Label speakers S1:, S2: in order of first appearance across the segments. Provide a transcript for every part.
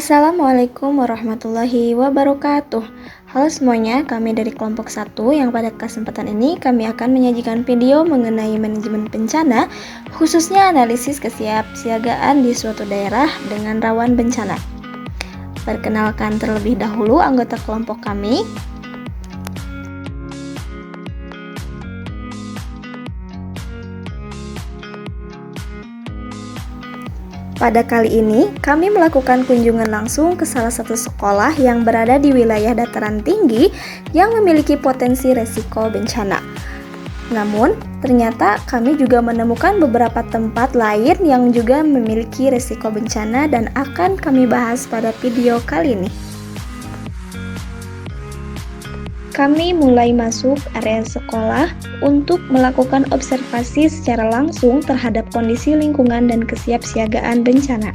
S1: Assalamualaikum warahmatullahi wabarakatuh. Halo semuanya, kami dari kelompok 1 yang pada kesempatan ini kami akan menyajikan video mengenai manajemen bencana, khususnya analisis kesiapsiagaan di suatu daerah dengan rawan bencana. Perkenalkan terlebih dahulu anggota kelompok kami. Pada kali ini, kami melakukan kunjungan langsung ke salah satu sekolah yang berada di wilayah dataran tinggi yang memiliki potensi resiko bencana. Namun, ternyata kami juga menemukan beberapa tempat lain yang juga memiliki resiko bencana dan akan kami bahas pada video kali ini. Kami mulai masuk area sekolah untuk melakukan observasi secara langsung terhadap kondisi lingkungan dan kesiapsiagaan bencana.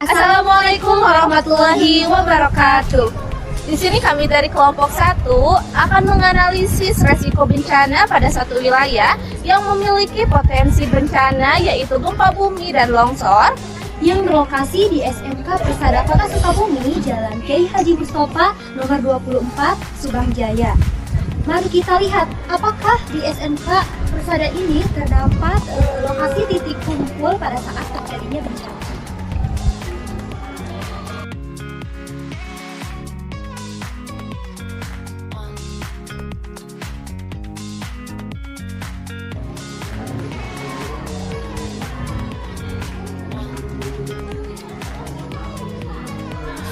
S2: Assalamualaikum warahmatullahi wabarakatuh. Di sini kami dari kelompok 1 akan menganalisis resiko bencana pada satu wilayah yang memiliki potensi bencana yaitu gempa bumi dan longsor
S3: yang berlokasi di SMK Persada Kota Sukabumi, Jalan Kiai Haji Mustofa, nomor 24, Subang Jaya. Mari kita lihat apakah di SMK Persada ini terdapat lokasi titik kumpul pada saat terjadinya bencana.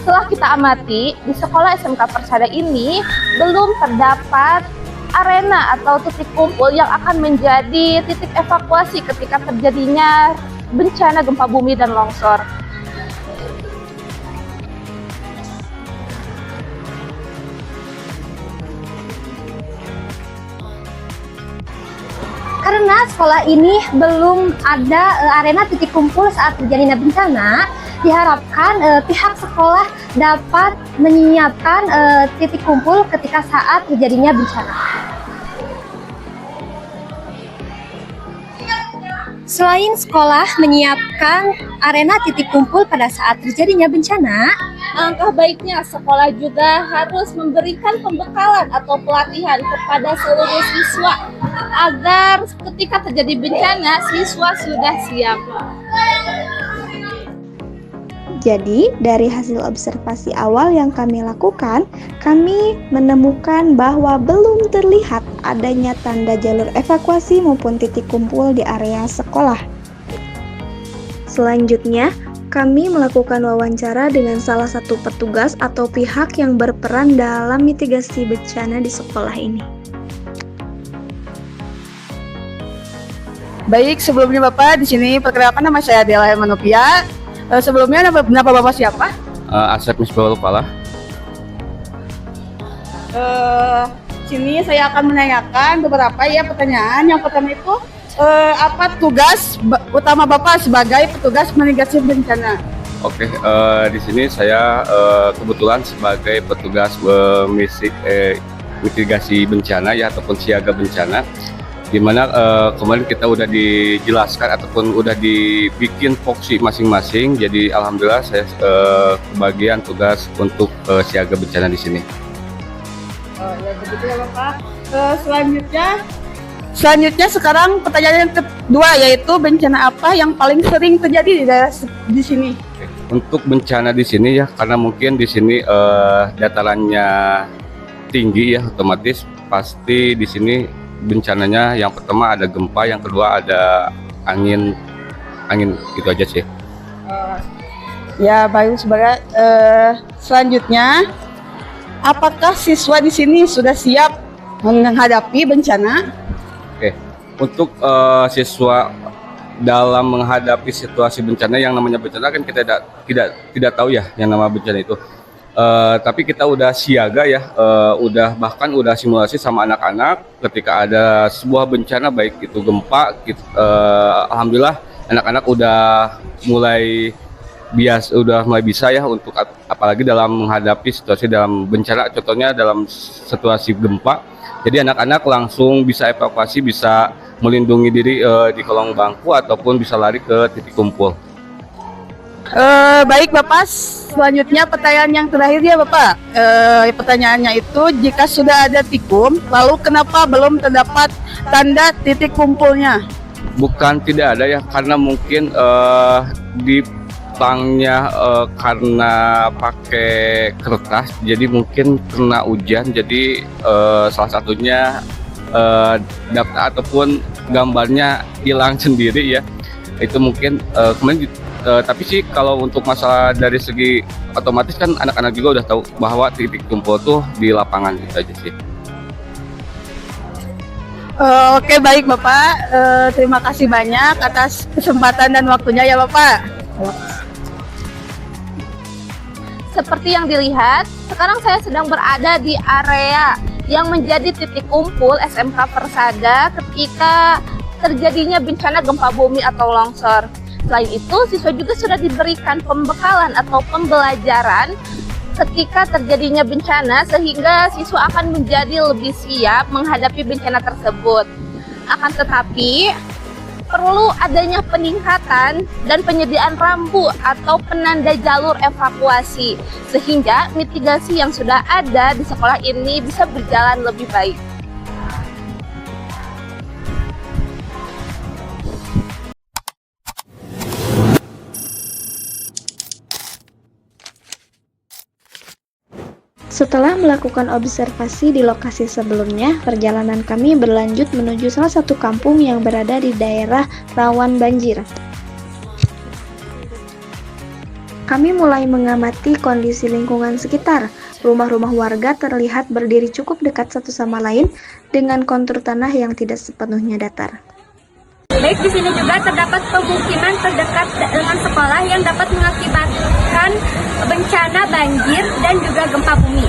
S2: Setelah kita amati, di sekolah SMK Persada ini belum terdapat arena atau titik kumpul yang akan menjadi titik evakuasi ketika terjadinya bencana gempa bumi dan longsor.
S3: Karena sekolah ini belum ada arena titik kumpul saat terjadinya bencana, diharapkan pihak sekolah dapat menyiapkan titik kumpul ketika saat terjadinya bencana. Selain sekolah menyiapkan arena titik kumpul pada saat terjadinya bencana,
S2: Alangkah baiknya sekolah juga harus memberikan pembekalan atau pelatihan kepada seluruh siswa agar ketika terjadi bencana siswa sudah siap.
S1: Jadi, dari hasil observasi awal yang kami lakukan, kami menemukan bahwa belum terlihat adanya tanda jalur evakuasi maupun titik kumpul di area sekolah. Selanjutnya, kami melakukan wawancara dengan salah satu petugas atau pihak yang berperan dalam mitigasi bencana di sekolah ini.
S4: Baik, sebelumnya Bapak, di sini perkenalkan nama saya Dela Hermanopia. Sebelumnya nama Bapak siapa?
S5: Asep Misbahul Falah.
S4: Sini saya akan menanyakan beberapa pertanyaan. Yang pertama itu, apa tugas utama Bapak sebagai petugas mitigasi bencana?
S5: Oke, di sini saya kebetulan sebagai petugas mitigasi bencana ataupun siaga bencana, di mana kemarin kita udah dijelaskan ataupun udah dibikin foksi masing-masing. Jadi alhamdulillah saya kebagian tugas untuk siaga bencana di sini.
S4: Ya begitu ya Bapak. Selanjutnya sekarang pertanyaan yang kedua, yaitu bencana apa yang paling sering terjadi di daerah di sini?
S5: Untuk bencana di sini karena mungkin di sini datarannya tinggi otomatis pasti di sini bencananya yang pertama ada gempa, yang kedua ada angin itu aja sih.
S4: Ya baik, sebenarnya selanjutnya, apakah siswa di sini sudah siap menghadapi bencana?
S5: Oke, untuk siswa dalam menghadapi situasi bencana, yang namanya bencana kan kita tidak tahu yang nama bencana itu. Tapi kita udah siaga udah simulasi sama anak-anak ketika ada sebuah bencana baik itu gempa, alhamdulillah anak-anak udah mulai udah mulai bisa ya untuk apalagi dalam menghadapi situasi dalam bencana, contohnya dalam situasi gempa. Jadi anak-anak langsung bisa evakuasi, bisa melindungi diri di kolong bangku ataupun bisa lari ke titik kumpul.
S4: Baik Bapak, selanjutnya pertanyaan yang terakhir ya Bapak. Pertanyaannya itu, jika sudah ada tikung, lalu kenapa belum terdapat tanda titik kumpulnya?
S5: Bukan tidak ada ya, karena mungkin di pelangnya karena pakai kertas, jadi mungkin kena hujan, jadi salah satunya daftar ataupun gambarnya hilang sendiri ya. Itu mungkin kemarin tapi sih kalau untuk masalah dari segi otomatis kan anak-anak juga udah tahu bahwa titik kumpul tuh di lapangan, gitu aja sih.
S4: Oke baik Bapak, terima kasih banyak atas kesempatan dan waktunya ya Bapak.
S2: Seperti yang dilihat, sekarang saya sedang berada di area yang menjadi titik kumpul SMK Persada ketika terjadinya bencana gempa bumi atau longsor. Selain itu, siswa juga sudah diberikan pembekalan atau pembelajaran ketika terjadinya bencana sehingga siswa akan menjadi lebih siap menghadapi bencana tersebut. Akan tetapi, perlu adanya peningkatan dan penyediaan rambu atau penanda jalur evakuasi sehingga mitigasi yang sudah ada di sekolah ini bisa berjalan lebih baik.
S1: Setelah melakukan observasi di lokasi sebelumnya, perjalanan kami berlanjut menuju salah satu kampung yang berada di daerah rawan banjir. Kami mulai mengamati kondisi lingkungan sekitar. Rumah-rumah warga terlihat berdiri cukup dekat satu sama lain dengan kontur tanah yang tidak sepenuhnya datar.
S3: Baik, di sini juga terdapat pemukiman terdekat dengan sekolah yang dapat mengakibatkan bencana banjir dan juga gempa bumi.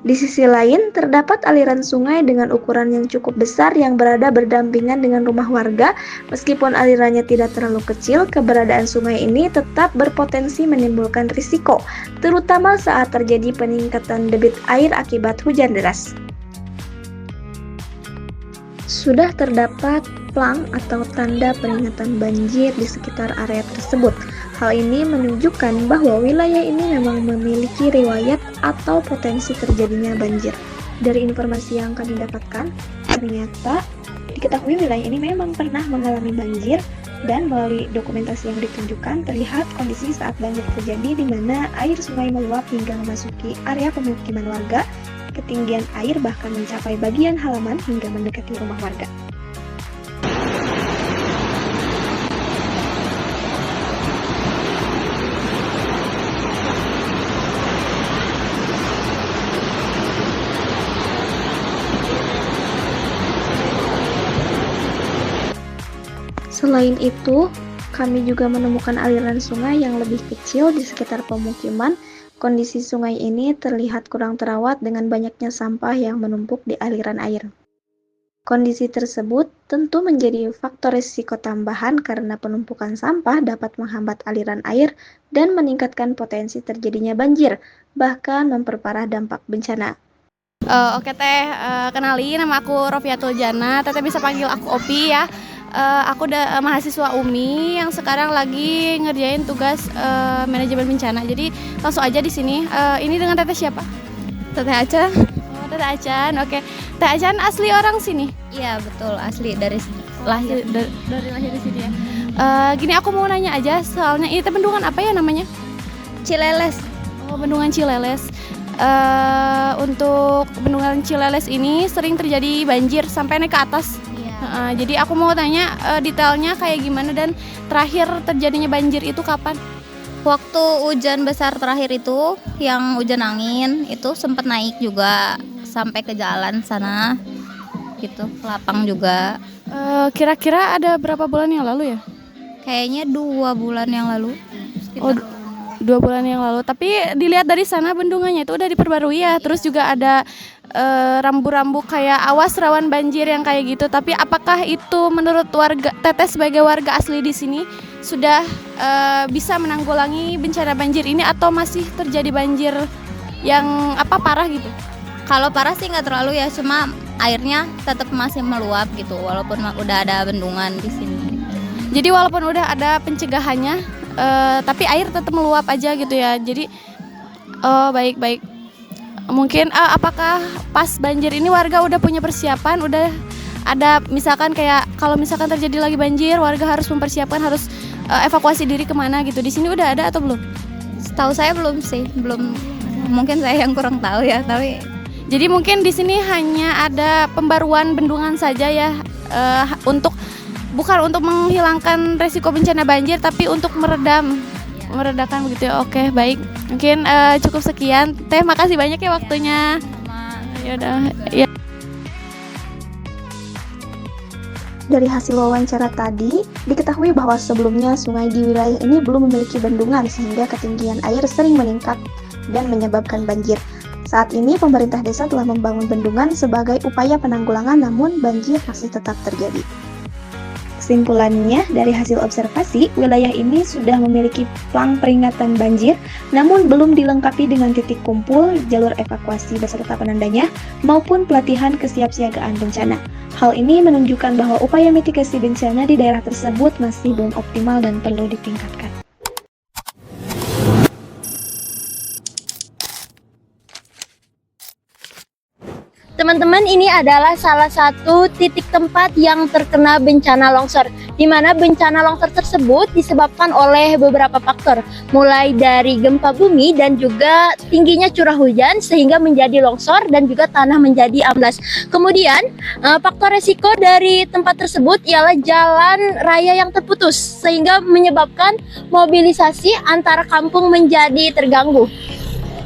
S1: Di sisi lain, terdapat aliran sungai dengan ukuran yang cukup besar yang berada berdampingan dengan rumah warga. Meskipun alirannya tidak terlalu kecil, keberadaan sungai ini tetap berpotensi menimbulkan risiko, terutama saat terjadi peningkatan debit air akibat hujan deras. Sudah terdapat plang atau tanda peringatan banjir di sekitar area tersebut. Hal ini menunjukkan bahwa wilayah ini memang memiliki riwayat atau potensi terjadinya banjir. Dari informasi yang kami dapatkan, ternyata diketahui wilayah ini memang pernah mengalami banjir dan melalui dokumentasi yang ditunjukkan terlihat kondisi saat banjir terjadi di mana air sungai meluap hingga memasuki area pemukiman warga. Ketinggian air bahkan mencapai bagian halaman hingga mendekati rumah warga. Selain itu, kami juga menemukan aliran sungai yang lebih kecil di sekitar pemukiman. Kondisi sungai ini terlihat kurang terawat dengan banyaknya sampah yang menumpuk di aliran air. Kondisi tersebut tentu menjadi faktor risiko tambahan karena penumpukan sampah dapat menghambat aliran air dan meningkatkan potensi terjadinya banjir, bahkan memperparah dampak bencana.
S6: Oke Teh, kenalin nama aku Rofiatul Jana, Teteh bisa panggil aku Opi ya. Aku mahasiswa UMI yang sekarang lagi ngerjain tugas manajemen bencana. Jadi langsung aja di sini. Ini dengan Teteh siapa? Teteh Acan. Oh, Teteh Acan. Oke. Teteh Acan asli orang sini?
S7: Iya betul, asli dari sini.
S6: Lahir dari lahir di sini ya. Gini aku mau nanya aja, soalnya ini bendungan apa ya namanya?
S7: Cileles.
S6: Oh, bendungan Cileles. Untuk bendungan Cileles ini sering terjadi banjir sampai naik ke atas. Jadi aku mau tanya detailnya kayak gimana dan terakhir terjadinya banjir itu kapan?
S7: Waktu hujan besar terakhir itu, yang hujan angin itu sempat naik juga sampai ke jalan sana, gitu, ke lapang juga.
S6: Kira-kira ada berapa bulan yang lalu ya?
S7: Kayaknya 2 bulan yang lalu.
S6: Oh, 2 bulan yang lalu. Tapi dilihat dari sana bendungannya itu udah diperbarui ya. Terus juga ada rambu-rambu kayak awas rawan banjir yang kayak gitu. Tapi apakah itu menurut warga Teteh sebagai warga asli di sini sudah bisa menanggulangi bencana banjir ini atau masih terjadi banjir yang parah gitu?
S7: Kalau parah sih nggak terlalu ya, cuma airnya tetap masih meluap gitu walaupun udah ada bendungan di sini.
S6: Jadi walaupun udah ada pencegahannya, tapi air tetap meluap aja gitu ya. Jadi baik. Mungkin apakah pas banjir ini warga udah punya persiapan, udah ada misalkan kayak kalau misalkan terjadi lagi banjir, warga harus mempersiapkan, harus evakuasi diri kemana gitu. Di sini udah ada atau belum?
S7: Setahu saya belum sih, belum. Mungkin saya yang kurang tahu ya, tapi
S6: jadi mungkin di sini hanya ada pembaruan bendungan saja ya, bukan untuk menghilangkan resiko bencana banjir, tapi untuk meredakan begitu ya. Oke, baik. Mungkin cukup sekian. Teh, makasih banyak ya waktunya. Yaudah, ya.
S1: Dari hasil wawancara tadi, diketahui bahwa sebelumnya sungai di wilayah ini belum memiliki bendungan sehingga ketinggian air sering meningkat dan menyebabkan banjir. Saat ini pemerintah desa telah membangun bendungan sebagai upaya penanggulangan, namun banjir masih tetap terjadi. Kesimpulannya, dari hasil observasi, wilayah ini sudah memiliki plang peringatan banjir, namun belum dilengkapi dengan titik kumpul, jalur evakuasi beserta penandanya, maupun pelatihan kesiapsiagaan bencana. Hal ini menunjukkan bahwa upaya mitigasi bencana di daerah tersebut masih belum optimal dan perlu ditingkatkan.
S3: Teman-teman, ini adalah salah satu titik tempat yang terkena bencana longsor, di mana bencana longsor tersebut disebabkan oleh beberapa faktor, mulai dari gempa bumi dan juga tingginya curah hujan sehingga menjadi longsor dan juga tanah menjadi amblas. Kemudian, faktor resiko dari tempat tersebut ialah jalan raya yang terputus sehingga menyebabkan mobilisasi antara kampung menjadi terganggu.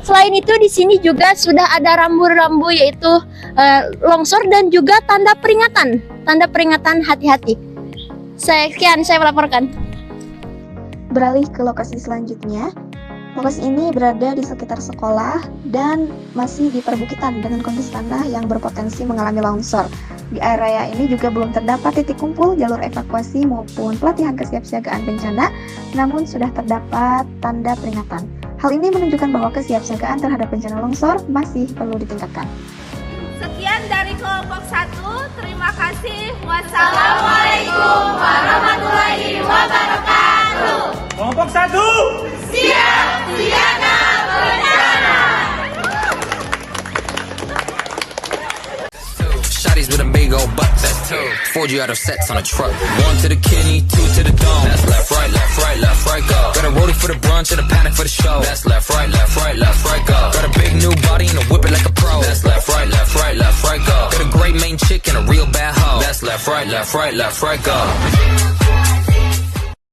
S3: Selain itu, di sini juga sudah ada rambu-rambu yaitu longsor dan juga tanda peringatan hati-hati. Sekian saya melaporkan.
S1: Beralih ke lokasi selanjutnya. Lokasi ini berada di sekitar sekolah dan masih di perbukitan dengan kondisi tanah yang berpotensi mengalami longsor. Di area ini juga belum terdapat titik kumpul, jalur evakuasi maupun pelatihan kesiapsiagaan bencana, namun sudah terdapat tanda peringatan. Hal ini menunjukkan bahwa kesiapsiagaan terhadap bencana longsor masih perlu ditingkatkan.
S2: Sekian dari kelompok 1. Terima kasih. Wassalamualaikum warahmatullahi wabarakatuh.
S8: Kelompok 1.
S2: Siap siaga bencana.
S9: Shotties with a big old butt. That's 2. 4G out of sets on a truck. 1 to the kidney, 2 to the dome. That's left, right, go. Got a rollie for the brunch and a panic for the show. That's left, right, go. Got a big new body and a whip it like a pro. That's left, right, go. Got a great main chick and a real bad hoe. That's left, right, go.